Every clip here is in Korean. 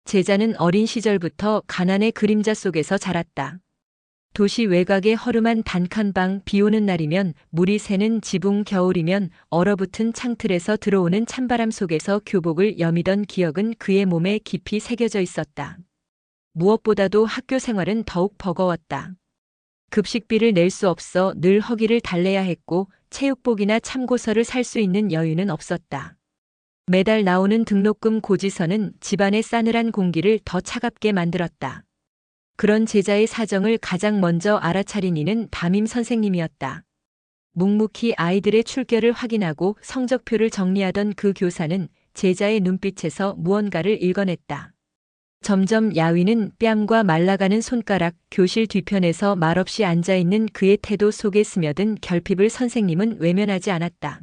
제자는 어린 시절부터 가난의 그림자 속에서 자랐다. 도시 외곽의 허름한 단칸방, 비 오는 날이면 물이 새는 지붕, 겨울이면 얼어붙은 창틀에서 들어오는 찬바람 속에서 교복을 여미던 기억은 그의 몸에 깊이 새겨져 있었다. 무엇보다도 학교 생활은 더욱 버거웠다. 급식비를 낼 수 없어 늘 허기를 달래야 했고 체육복이나 참고서를 살 수 있는 여유는 없었다. 매달 나오는 등록금 고지서는 집안의 싸늘한 공기를 더 차갑게 만들었다. 그런 제자의 사정을 가장 먼저 알아차린 이는 담임 선생님이었다. 묵묵히 아이들의 출결을 확인하고 성적표를 정리하던 그 교사는 제자의 눈빛에서 무언가를 읽어냈다. 점점 야위는 뺨과 말라가는 손가락, 교실 뒤편에서 말없이 앉아있는 그의 태도 속에 스며든 결핍을 선생님은 외면하지 않았다.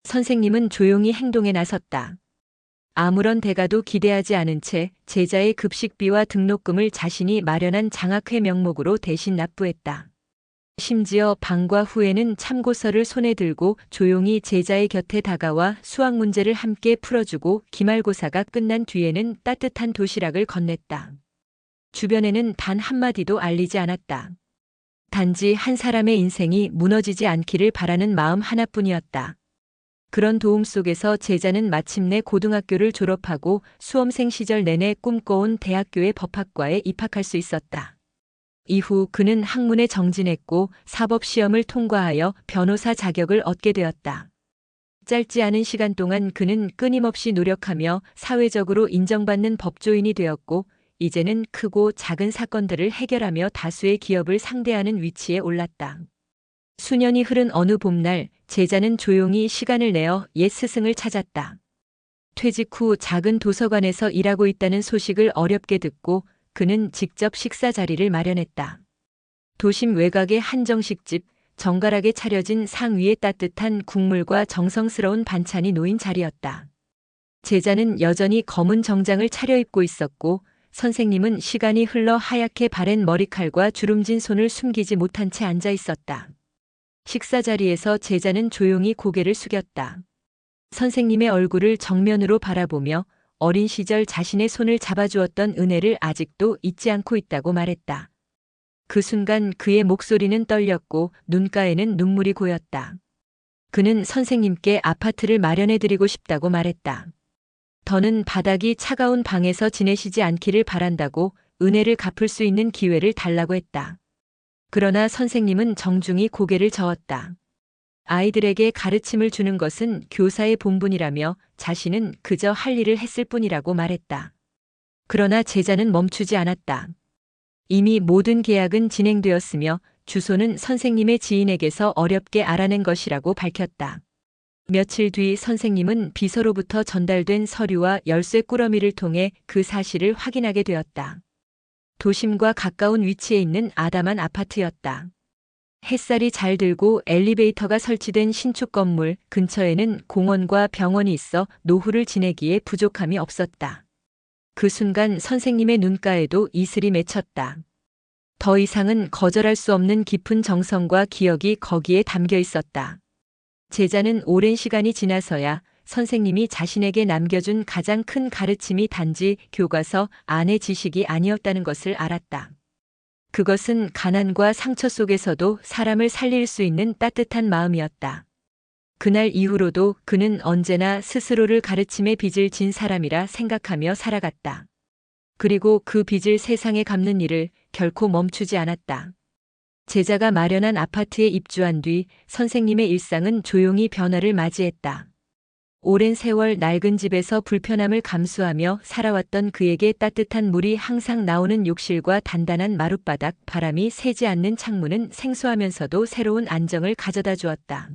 선생님은 조용히 행동에 나섰다. 아무런 대가도 기대하지 않은 채 제자의 급식비와 등록금을 자신이 마련한 장학회 명목으로 대신 납부했다. 심지어 방과 후에는 참고서를 손에 들고 조용히 제자의 곁에 다가와 수학 문제를 함께 풀어주고 기말고사가 끝난 뒤에는 따뜻한 도시락을 건넸다. 주변에는 단 한마디도 알리지 않았다. 단지 한 사람의 인생이 무너지지 않기를 바라는 마음 하나뿐이었다. 그런 도움 속에서 제자는 마침내 고등학교를 졸업하고 수험생 시절 내내 꿈꿔온 대학교의 법학과에 입학할 수 있었다. 이후 그는 학문에 정진했고 사법시험을 통과하여 변호사 자격을 얻게 되었다. 짧지 않은 시간 동안 그는 끊임없이 노력하며 사회적으로 인정받는 법조인이 되었고 이제는 크고 작은 사건들을 해결하며 다수의 기업을 상대하는 위치에 올랐다. 수년이 흐른 어느 봄날 제자는 조용히 시간을 내어 옛 스승을 찾았다. 퇴직 후 작은 도서관에서 일하고 있다는 소식을 어렵게 듣고 그는 직접 식사 자리를 마련했다. 도심 외곽의 한정식집, 정갈하게 차려진 상 위에 따뜻한 국물과 정성스러운 반찬이 놓인 자리였다. 제자는 여전히 검은 정장을 차려입고 있었고 선생님은 시간이 흘러 하얗게 바랜 머리칼과 주름진 손을 숨기지 못한 채 앉아 있었다. 식사 자리에서 제자는 조용히 고개를 숙였다. 선생님의 얼굴을 정면으로 바라보며 어린 시절 자신의 손을 잡아주었던 은혜를 아직도 잊지 않고 있다고 말했다. 그 순간 그의 목소리는 떨렸고 눈가에는 눈물이 고였다. 그는 선생님께 아파트를 마련해드리고 싶다고 말했다. 더는 바닥이 차가운 방에서 지내시지 않기를 바란다고 은혜를 갚을 수 있는 기회를 달라고 했다. 그러나 선생님은 정중히 고개를 저었다. 아이들에게 가르침을 주는 것은 교사의 본분이라며 자신은 그저 할 일을 했을 뿐이라고 말했다. 그러나 제자는 멈추지 않았다. 이미 모든 계약은 진행되었으며 주소는 선생님의 지인에게서 어렵게 알아낸 것이라고 밝혔다. 며칠 뒤 선생님은 비서로부터 전달된 서류와 열쇠 꾸러미를 통해 그 사실을 확인하게 되었다. 도심과 가까운 위치에 있는 아담한 아파트였다. 햇살이 잘 들고 엘리베이터가 설치된 신축 건물, 근처에는 공원과 병원이 있어 노후를 지내기에 부족함이 없었다. 그 순간 선생님의 눈가에도 이슬이 맺혔다. 더 이상은 거절할 수 없는 깊은 정성과 기억이 거기에 담겨 있었다. 제자는 오랜 시간이 지나서야 선생님이 자신에게 남겨준 가장 큰 가르침이 단지 교과서 안의 지식이 아니었다는 것을 알았다. 그것은 가난과 상처 속에서도 사람을 살릴 수 있는 따뜻한 마음이었다. 그날 이후로도 그는 언제나 스스로를 가르침의 빚을 진 사람이라 생각하며 살아갔다. 그리고 그 빚을 세상에 갚는 일을 결코 멈추지 않았다. 제자가 마련한 아파트에 입주한 뒤 선생님의 일상은 조용히 변화를 맞이했다. 오랜 세월 낡은 집에서 불편함을 감수하며 살아왔던 그에게 따뜻한 물이 항상 나오는 욕실과 단단한 마룻바닥, 바람이 새지 않는 창문은 생소하면서도 새로운 안정을 가져다 주었다.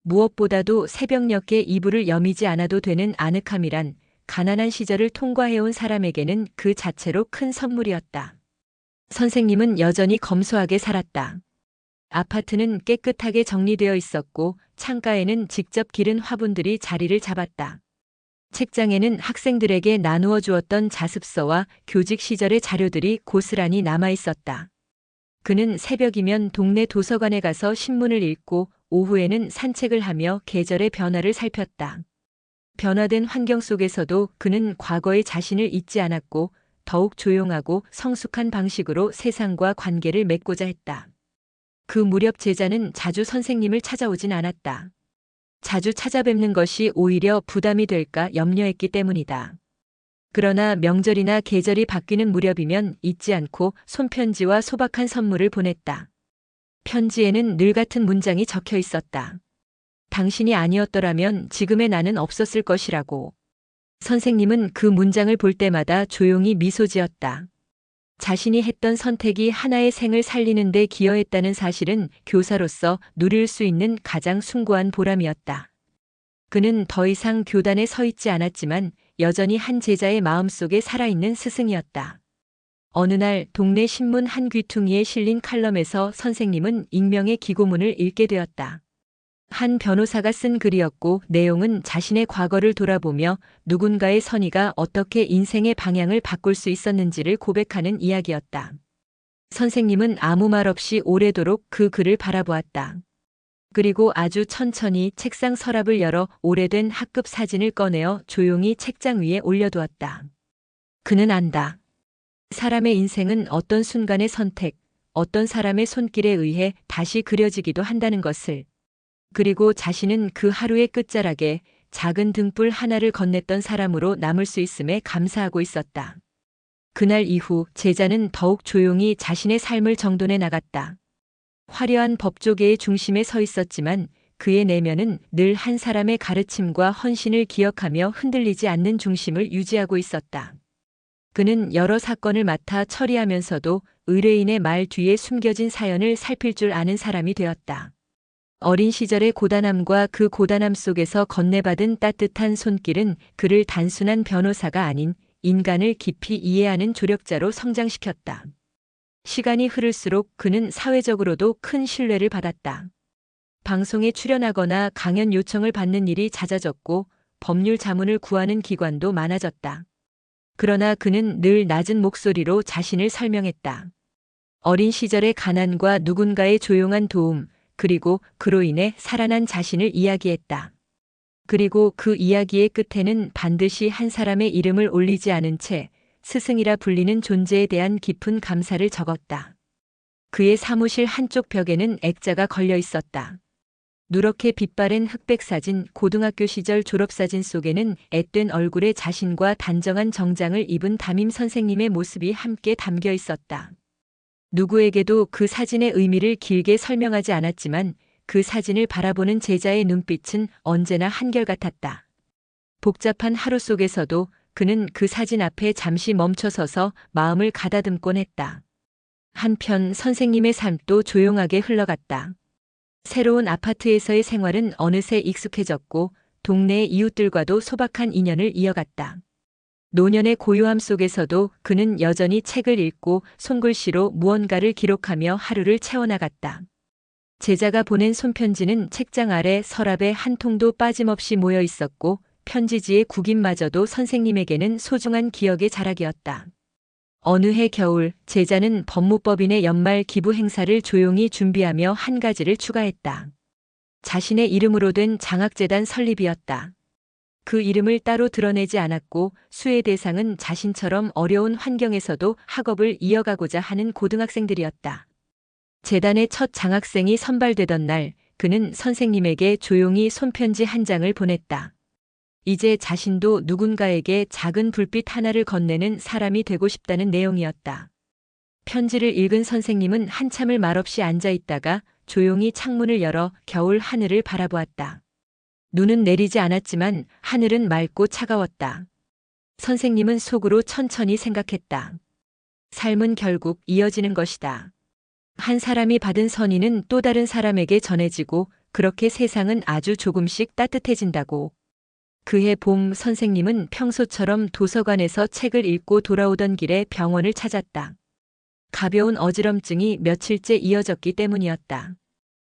무엇보다도 새벽녘에 이불을 여미지 않아도 되는 아늑함이란 가난한 시절을 통과해온 사람에게는 그 자체로 큰 선물이었다. 선생님은 여전히 검소하게 살았다. 아파트는 깨끗하게 정리되어 있었고 창가에는 직접 기른 화분들이 자리를 잡았다. 책장에는 학생들에게 나누어 주었던 자습서와 교직 시절의 자료들이 고스란히 남아 있었다. 그는 새벽이면 동네 도서관에 가서 신문을 읽고 오후에는 산책을 하며 계절의 변화를 살폈다. 변화된 환경 속에서도 그는 과거의 자신을 잊지 않았고 더욱 조용하고 성숙한 방식으로 세상과 관계를 맺고자 했다. 그 무렵 제자는 자주 선생님을 찾아오진 않았다. 자주 찾아뵙는 것이 오히려 부담이 될까 염려했기 때문이다. 그러나 명절이나 계절이 바뀌는 무렵이면 잊지 않고 손편지와 소박한 선물을 보냈다. 편지에는 늘 같은 문장이 적혀 있었다. 당신이 아니었더라면 지금의 나는 없었을 것이라고. 선생님은 그 문장을 볼 때마다 조용히 미소 지었다. 자신이 했던 선택이 하나의 생을 살리는 데 기여했다는 사실은 교사로서 누릴 수 있는 가장 숭고한 보람이었다. 그는 더 이상 교단에 서 있지 않았지만 여전히 한 제자의 마음속에 살아있는 스승이었다. 어느 날 동네 신문 한 귀퉁이에 실린 칼럼에서 선생님은 익명의 기고문을 읽게 되었다. 한 변호사가 쓴 글이었고 내용은 자신의 과거를 돌아보며 누군가의 선의가 어떻게 인생의 방향을 바꿀 수 있었는지를 고백하는 이야기였다. 선생님은 아무 말 없이 오래도록 그 글을 바라보았다. 그리고 아주 천천히 책상 서랍을 열어 오래된 학급 사진을 꺼내어 조용히 책장 위에 올려두었다. 그는 안다. 사람의 인생은 어떤 순간의 선택, 어떤 사람의 손길에 의해 다시 그려지기도 한다는 것을. 그리고 자신은 그 하루의 끝자락에 작은 등불 하나를 건넸던 사람으로 남을 수 있음에 감사하고 있었다. 그날 이후 제자는 더욱 조용히 자신의 삶을 정돈해 나갔다. 화려한 법조계의 중심에 서 있었지만 그의 내면은 늘 한 사람의 가르침과 헌신을 기억하며 흔들리지 않는 중심을 유지하고 있었다. 그는 여러 사건을 맡아 처리하면서도 의뢰인의 말 뒤에 숨겨진 사연을 살필 줄 아는 사람이 되었다. 어린 시절의 고단함과 그 고단함 속에서 건네받은 따뜻한 손길은 그를 단순한 변호사가 아닌 인간을 깊이 이해하는 조력자로 성장시켰다. 시간이 흐를수록 그는 사회적으로도 큰 신뢰를 받았다. 방송에 출연하거나 강연 요청을 받는 일이 잦아졌고 법률 자문을 구하는 기관도 많아졌다. 그러나 그는 늘 낮은 목소리로 자신을 설명했다. 어린 시절의 가난과 누군가의 조용한 도움, 그리고 그로 인해 살아난 자신을 이야기했다. 그리고 그 이야기의 끝에는 반드시 한 사람의 이름을 올리지 않은 채 스승이라 불리는 존재에 대한 깊은 감사를 적었다. 그의 사무실 한쪽 벽에는 액자가 걸려 있었다. 누렇게 빛바랜 흑백 사진, 고등학교 시절 졸업사진 속에는 앳된 얼굴의 자신과 단정한 정장을 입은 담임 선생님의 모습이 함께 담겨 있었다. 누구에게도 그 사진의 의미를 길게 설명하지 않았지만 그 사진을 바라보는 제자의 눈빛은 언제나 한결같았다. 복잡한 하루 속에서도 그는 그 사진 앞에 잠시 멈춰서서 마음을 가다듬곤 했다. 한편 선생님의 삶도 조용하게 흘러갔다. 새로운 아파트에서의 생활은 어느새 익숙해졌고 동네의 이웃들과도 소박한 인연을 이어갔다. 노년의 고요함 속에서도 그는 여전히 책을 읽고 손글씨로 무언가를 기록하며 하루를 채워나갔다. 제자가 보낸 손편지는 책장 아래 서랍에 한 통도 빠짐없이 모여 있었고 편지지의 구김마저도 선생님에게는 소중한 기억의 자락이었다. 어느 해 겨울 제자는 법무법인의 연말 기부 행사를 조용히 준비하며 한 가지를 추가했다. 자신의 이름으로 된 장학재단 설립이었다. 그 이름을 따로 드러내지 않았고 수혜 대상은 자신처럼 어려운 환경에서도 학업을 이어가고자 하는 고등학생들이었다. 재단의 첫 장학생이 선발되던 날 그는 선생님에게 조용히 손편지 한 장을 보냈다. 이제 자신도 누군가에게 작은 불빛 하나를 건네는 사람이 되고 싶다는 내용이었다. 편지를 읽은 선생님은 한참을 말없이 앉아 있다가 조용히 창문을 열어 겨울 하늘을 바라보았다. 눈은 내리지 않았지만 하늘은 맑고 차가웠다. 선생님은 속으로 천천히 생각했다. 삶은 결국 이어지는 것이다. 한 사람이 받은 선의는 또 다른 사람에게 전해지고 그렇게 세상은 아주 조금씩 따뜻해진다고. 그해 봄 선생님은 평소처럼 도서관에서 책을 읽고 돌아오던 길에 병원을 찾았다. 가벼운 어지럼증이 며칠째 이어졌기 때문이었다.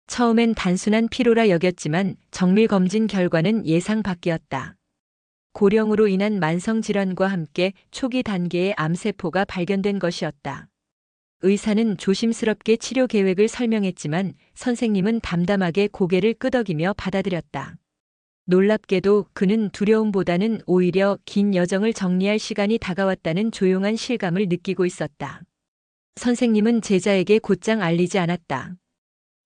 처음엔 단순한 피로라 여겼지만 정밀 검진 결과는 예상 밖이었다. 고령으로 인한 만성질환과 함께 초기 단계의 암세포가 발견된 것이었다. 의사는 조심스럽게 치료 계획을 설명했지만 선생님은 담담하게 고개를 끄덕이며 받아들였다. 놀랍게도 그는 두려움보다는 오히려 긴 여정을 정리할 시간이 다가왔다는 조용한 실감을 느끼고 있었다. 선생님은 제자에게 곧장 알리지 않았다.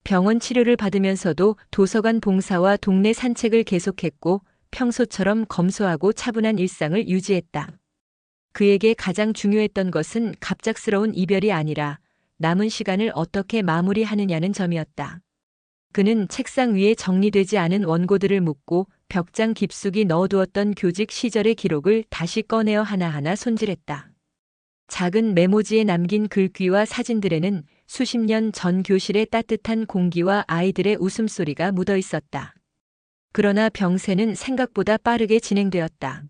병원 치료를 받으면서도 도서관 봉사와 동네 산책을 계속했고 평소처럼 검소하고 차분한 일상을 유지했다. 그에게 가장 중요했던 것은 갑작스러운 이별이 아니라 남은 시간을 어떻게 마무리하느냐는 점이었다. 그는 책상 위에 정리되지 않은 원고들을 묶고 벽장 깊숙이 넣어두었던 교직 시절의 기록을 다시 꺼내어 하나하나 손질했다. 작은 메모지에 남긴 글귀와 사진들에는 수십 년 전 교실의 따뜻한 공기와 아이들의 웃음소리가 묻어 있었다. 그러나 병세는 생각보다 빠르게 진행되었다.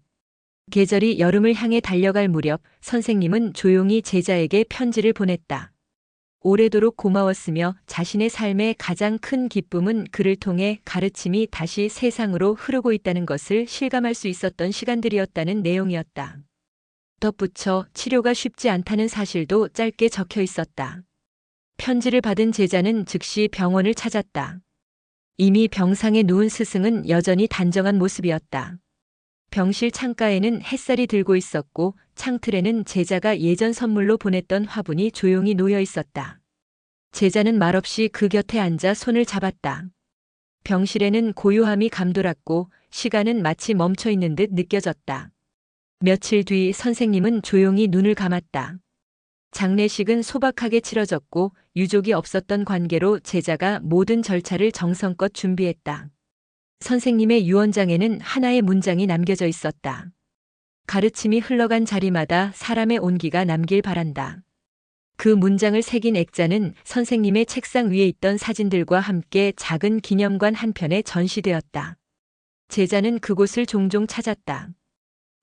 계절이 여름을 향해 달려갈 무렵 선생님은 조용히 제자에게 편지를 보냈다. 오래도록 고마웠으며 자신의 삶의 가장 큰 기쁨은 그를 통해 가르침이 다시 세상으로 흐르고 있다는 것을 실감할 수 있었던 시간들이었다는 내용이었다. 덧붙여 치료가 쉽지 않다는 사실도 짧게 적혀 있었다. 편지를 받은 제자는 즉시 병원을 찾았다. 이미 병상에 누운 스승은 여전히 단정한 모습이었다. 병실 창가에는 햇살이 들고 있었고 창틀에는 제자가 예전 선물로 보냈던 화분이 조용히 놓여 있었다. 제자는 말없이 그 곁에 앉아 손을 잡았다. 병실에는 고요함이 감돌았고 시간은 마치 멈춰 있는 듯 느껴졌다. 며칠 뒤 선생님은 조용히 눈을 감았다. 장례식은 소박하게 치러졌고 유족이 없었던 관계로 제자가 모든 절차를 정성껏 준비했다. 선생님의 유언장에는 하나의 문장이 남겨져 있었다. 가르침이 흘러간 자리마다 사람의 온기가 남길 바란다. 그 문장을 새긴 액자는 선생님의 책상 위에 있던 사진들과 함께 작은 기념관 한편에 전시되었다. 제자는 그곳을 종종 찾았다.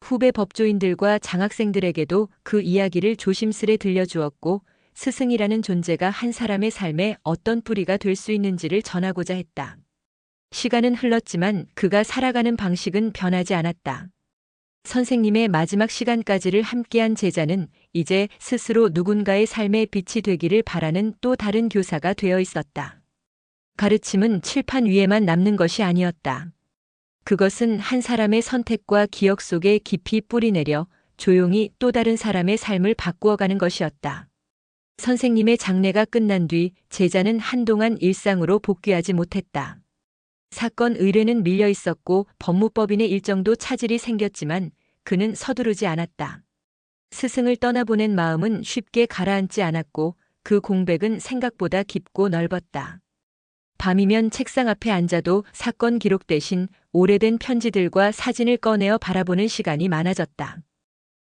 후배 법조인들과 장학생들에게도 그 이야기를 조심스레 들려주었고 스승이라는 존재가 한 사람의 삶에 어떤 뿌리가 될 수 있는지를 전하고자 했다. 시간은 흘렀지만 그가 살아가는 방식은 변하지 않았다. 선생님의 마지막 시간까지를 함께한 제자는 이제 스스로 누군가의 삶의 빛이 되기를 바라는 또 다른 교사가 되어 있었다. 가르침은 칠판 위에만 남는 것이 아니었다. 그것은 한 사람의 선택과 기억 속에 깊이 뿌리내려 조용히 또 다른 사람의 삶을 바꾸어가는 것이었다. 선생님의 장례가 끝난 뒤 제자는 한동안 일상으로 복귀하지 못했다. 사건 의뢰는 밀려 있었고 법무법인의 일정도 차질이 생겼지만 그는 서두르지 않았다. 스승을 떠나보낸 마음은 쉽게 가라앉지 않았고 그 공백은 생각보다 깊고 넓었다. 밤이면 책상 앞에 앉아도 사건 기록 대신 오래된 편지들과 사진을 꺼내어 바라보는 시간이 많아졌다.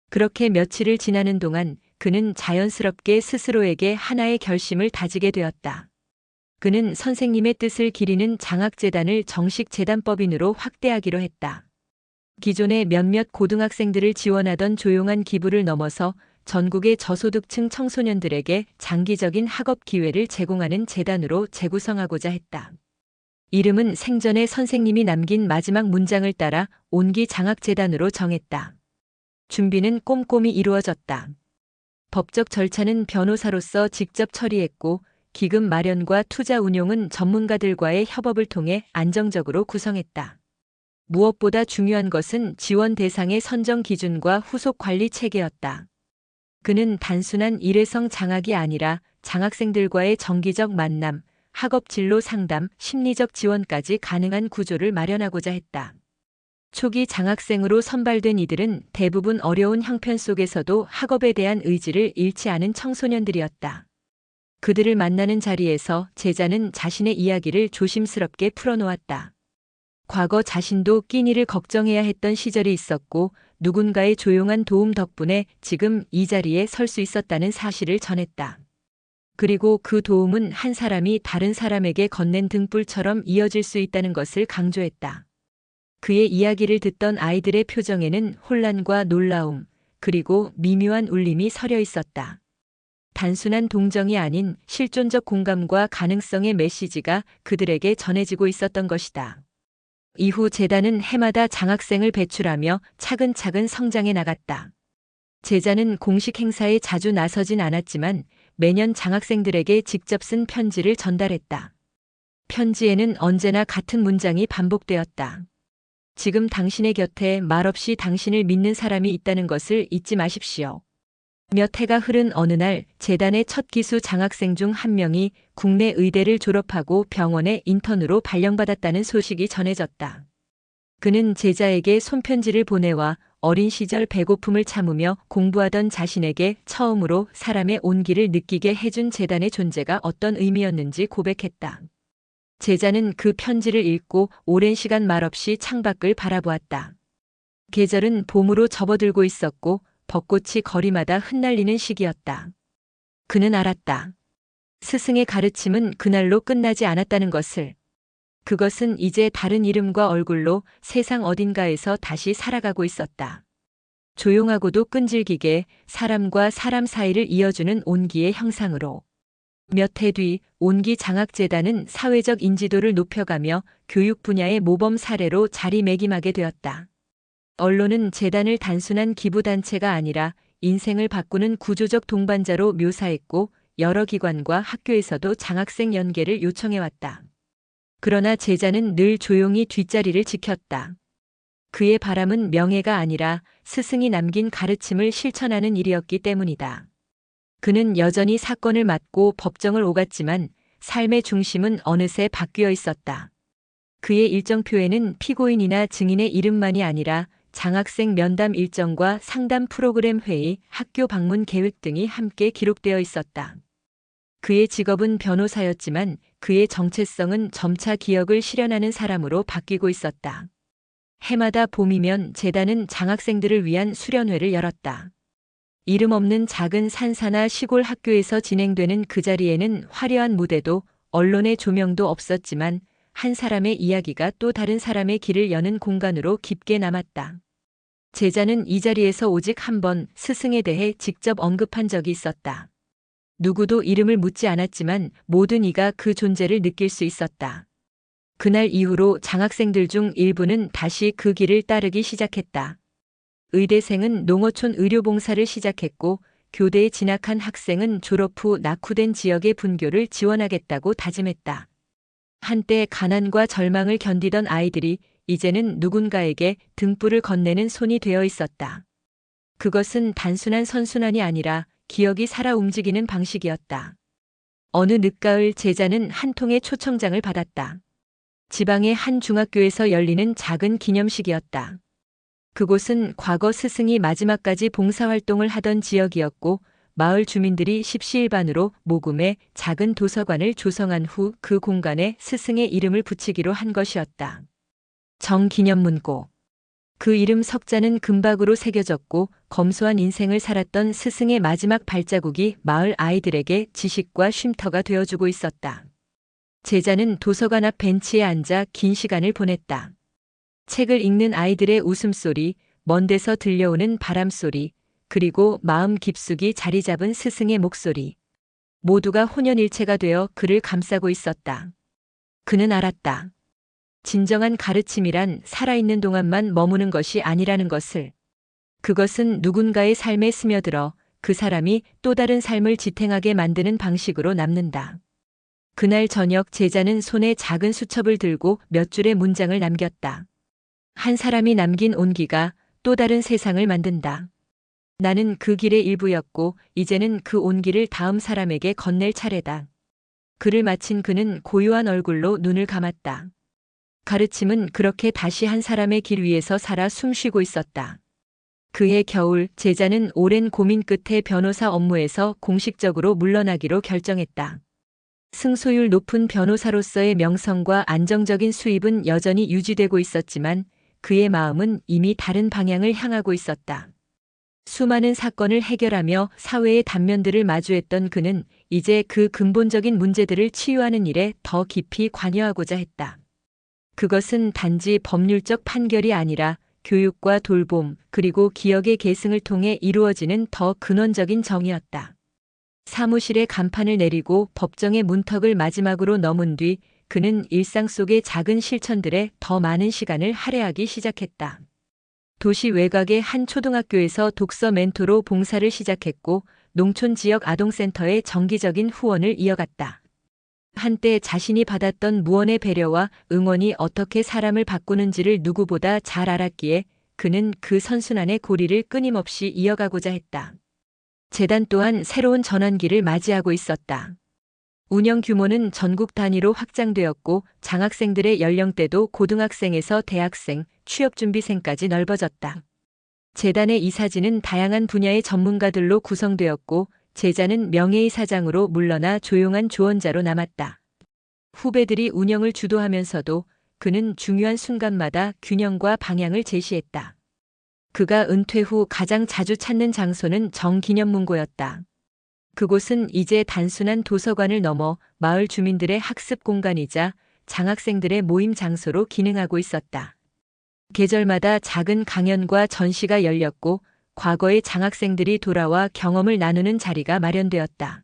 그렇게 며칠을 지나는 동안 그는 자연스럽게 스스로에게 하나의 결심을 다지게 되었다. 그는 선생님의 뜻을 기리는 장학재단을 정식 재단법인으로 확대하기로 했다. 기존의 몇몇 고등학생들을 지원하던 조용한 기부를 넘어서 전국의 저소득층 청소년들에게 장기적인 학업 기회를 제공하는 재단으로 재구성하고자 했다. 이름은 생전에 선생님이 남긴 마지막 문장을 따라 온기 장학재단으로 정했다. 준비는 꼼꼼히 이루어졌다. 법적 절차는 변호사로서 직접 처리했고 기금 마련과 투자 운용은 전문가들과의 협업을 통해 안정적으로 구성했다. 무엇보다 중요한 것은 지원 대상의 선정 기준과 후속 관리 체계였다. 그는 단순한 일회성 장학이 아니라 장학생들과의 정기적 만남, 학업 진로 상담, 심리적 지원까지 가능한 구조를 마련하고자 했다. 초기 장학생으로 선발된 이들은 대부분 어려운 형편 속에서도 학업에 대한 의지를 잃지 않은 청소년들이었다. 그들을 만나는 자리에서 제자는 자신의 이야기를 조심스럽게 풀어놓았다. 과거 자신도 끼니를 걱정해야 했던 시절이 있었고 누군가의 조용한 도움 덕분에 지금 이 자리에 설 수 있었다는 사실을 전했다. 그리고 그 도움은 한 사람이 다른 사람에게 건넨 등불처럼 이어질 수 있다는 것을 강조했다. 그의 이야기를 듣던 아이들의 표정에는 혼란과 놀라움, 그리고 미묘한 울림이 서려 있었다. 단순한 동정이 아닌 실존적 공감과 가능성의 메시지가 그들에게 전해지고 있었던 것이다. 이후 재단은 해마다 장학생을 배출하며 차근차근 성장해 나갔다. 제자는 공식 행사에 자주 나서진 않았지만 매년 장학생들에게 직접 쓴 편지를 전달했다. 편지에는 언제나 같은 문장이 반복되었다. 지금 당신의 곁에 말없이 당신을 믿는 사람이 있다는 것을 잊지 마십시오. 몇 해가 흐른 어느 날 재단의 첫 기수 장학생 중 한 명이 국내 의대를 졸업하고 병원에 인턴으로 발령받았다는 소식이 전해졌다. 그는 제자에게 손편지를 보내와 어린 시절 배고픔을 참으며 공부하던 자신에게 처음으로 사람의 온기를 느끼게 해준 재단의 존재가 어떤 의미였는지 고백했다. 제자는 그 편지를 읽고 오랜 시간 말없이 창밖을 바라보았다. 계절은 봄으로 접어들고 있었고 벚꽃이 거리마다 흩날리는 시기였다. 그는 알았다. 스승의 가르침은 그날로 끝나지 않았다는 것을. 그것은 이제 다른 이름과 얼굴로 세상 어딘가에서 다시 살아가고 있었다. 조용하고도 끈질기게 사람과 사람 사이를 이어주는 온기의 형상으로. 몇 해 뒤 온기 장학재단은 사회적 인지도를 높여가며 교육 분야의 모범 사례로 자리매김하게 되었다. 언론은 재단을 단순한 기부단체가 아니라 인생을 바꾸는 구조적 동반자로 묘사했고 여러 기관과 학교에서도 장학생 연계를 요청해왔다. 그러나 제자는 늘 조용히 뒷자리를 지켰다. 그의 바람은 명예가 아니라 스승이 남긴 가르침을 실천하는 일이었기 때문이다. 그는 여전히 사건을 맡고 법정을 오갔지만 삶의 중심은 어느새 바뀌어 있었다. 그의 일정표에는 피고인이나 증인의 이름만이 아니라 장학생 면담 일정과 상담 프로그램 회의, 학교 방문 계획 등이 함께 기록되어 있었다. 그의 직업은 변호사였지만 그의 정체성은 점차 기억을 실현하는 사람으로 바뀌고 있었다. 해마다 봄이면 재단은 장학생들을 위한 수련회를 열었다. 이름 없는 작은 산사나 시골 학교에서 진행되는 그 자리에는 화려한 무대도 언론의 조명도 없었지만 한 사람의 이야기가 또 다른 사람의 길을 여는 공간으로 깊게 남았다. 제자는 이 자리에서 오직 한 번 스승에 대해 직접 언급한 적이 있었다. 누구도 이름을 묻지 않았지만 모든 이가 그 존재를 느낄 수 있었다. 그날 이후로 장학생들 중 일부는 다시 그 길을 따르기 시작했다. 의대생은 농어촌 의료봉사를 시작했고 교대에 진학한 학생은 졸업 후 낙후된 지역의 분교를 지원하겠다고 다짐했다. 한때 가난과 절망을 견디던 아이들이 이제는 누군가에게 등불을 건네는 손이 되어 있었다. 그것은 단순한 선순환이 아니라 기억이 살아 움직이는 방식이었다. 어느 늦가을 제자는 한 통의 초청장을 받았다. 지방의 한 중학교에서 열리는 작은 기념식이었다. 그곳은 과거 스승이 마지막까지 봉사활동을 하던 지역이었고 마을 주민들이 십시일반으로 모금해 작은 도서관을 조성한 후 그 공간에 스승의 이름을 붙이기로 한 것이었다. 정기념문고. 그 이름 석자는 금박으로 새겨졌고 검소한 인생을 살았던 스승의 마지막 발자국이 마을 아이들에게 지식과 쉼터가 되어주고 있었다. 제자는 도서관 앞 벤치에 앉아 긴 시간을 보냈다. 책을 읽는 아이들의 웃음소리, 먼 데서 들려오는 바람소리, 그리고 마음 깊숙이 자리 잡은 스승의 목소리. 모두가 혼연일체가 되어 그를 감싸고 있었다. 그는 알았다. 진정한 가르침이란 살아있는 동안만 머무는 것이 아니라는 것을. 그것은 누군가의 삶에 스며들어 그 사람이 또 다른 삶을 지탱하게 만드는 방식으로 남는다. 그날 저녁 제자는 손에 작은 수첩을 들고 몇 줄의 문장을 남겼다. 한 사람이 남긴 온기가 또 다른 세상을 만든다. 나는 그 길의 일부였고 이제는 그 온기를 다음 사람에게 건넬 차례다. 글을 마친 그는 고요한 얼굴로 눈을 감았다. 가르침은 그렇게 다시 한 사람의 길 위에서 살아 숨쉬고 있었다. 그해 겨울 제자는 오랜 고민 끝에 변호사 업무에서 공식적으로 물러나기로 결정했다. 승소율 높은 변호사로서의 명성과 안정적인 수입은 여전히 유지되고 있었지만 그의 마음은 이미 다른 방향을 향하고 있었다. 수많은 사건을 해결하며 사회의 단면들을 마주했던 그는 이제 그 근본적인 문제들을 치유하는 일에 더 깊이 관여하고자 했다. 그것은 단지 법률적 판결이 아니라 교육과 돌봄 그리고 기억의 계승을 통해 이루어지는 더 근원적인 정의였다. 사무실에 간판을 내리고 법정의 문턱을 마지막으로 넘은 뒤 그는 일상 속의 작은 실천들에 더 많은 시간을 할애하기 시작했다. 도시 외곽의 한 초등학교에서 독서 멘토로 봉사를 시작했고 농촌 지역 아동센터에 정기적인 후원을 이어갔다. 한때 자신이 받았던 무언의 배려와 응원이 어떻게 사람을 바꾸는지를 누구보다 잘 알았기에 그는 그 선순환의 고리를 끊임없이 이어가고자 했다. 재단 또한 새로운 전환기를 맞이하고 있었다. 운영 규모는 전국 단위로 확장되었고 장학생들의 연령대도 고등학생에서 대학생, 취업준비생까지 넓어졌다. 재단의 이사진은 다양한 분야의 전문가들로 구성되었고 제자는 명예이사장으로 물러나 조용한 조언자로 남았다. 후배들이 운영을 주도하면서도 그는 중요한 순간마다 균형과 방향을 제시했다. 그가 은퇴 후 가장 자주 찾는 장소는 정기념문고였다. 그곳은 이제 단순한 도서관을 넘어 마을 주민들의 학습 공간이자 장학생들의 모임 장소로 기능하고 있었다. 계절마다 작은 강연과 전시가 열렸고 과거의 장학생들이 돌아와 경험을 나누는 자리가 마련되었다.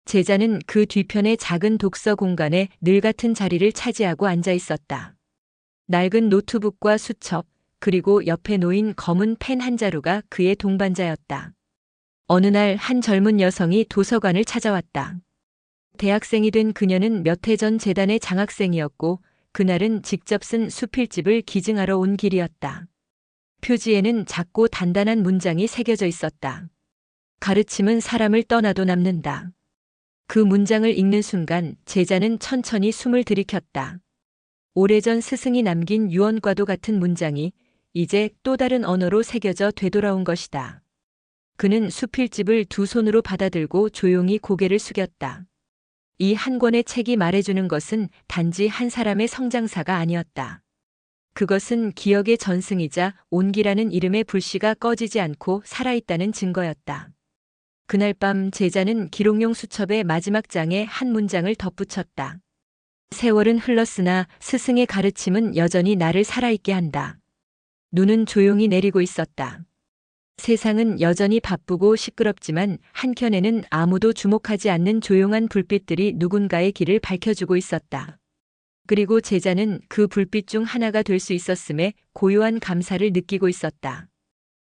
제자는 그 뒤편의 작은 독서 공간에 늘 같은 자리를 차지하고 앉아 있었다. 낡은 노트북과 수첩, 그리고 옆에 놓인 검은 펜 한 자루가 그의 동반자였다. 어느 날 한 젊은 여성이 도서관을 찾아왔다. 대학생이 된 그녀는 몇 해 전 재단의 장학생이었고 그날은 직접 쓴 수필집을 기증하러 온 길이었다. 표지에는 작고 단단한 문장이 새겨져 있었다. 가르침은 사람을 떠나도 남는다. 그 문장을 읽는 순간 제자는 천천히 숨을 들이켰다. 오래전 스승이 남긴 유언과도 같은 문장이 이제 또 다른 언어로 새겨져 되돌아온 것이다. 그는 수필집을 두 손으로 받아들고 조용히 고개를 숙였다. 이 한 권의 책이 말해주는 것은 단지 한 사람의 성장사가 아니었다. 그것은 기억의 전승이자 온기라는 이름의 불씨가 꺼지지 않고 살아있다는 증거였다. 그날 밤 제자는 기록용 수첩의 마지막 장에 한 문장을 덧붙였다. 세월은 흘렀으나 스승의 가르침은 여전히 나를 살아있게 한다. 눈은 조용히 내리고 있었다. 세상은 여전히 바쁘고 시끄럽지만 한켠에는 아무도 주목하지 않는 조용한 불빛들이 누군가의 길을 밝혀주고 있었다. 그리고 제자는 그 불빛 중 하나가 될 수 있었음에 고요한 감사를 느끼고 있었다.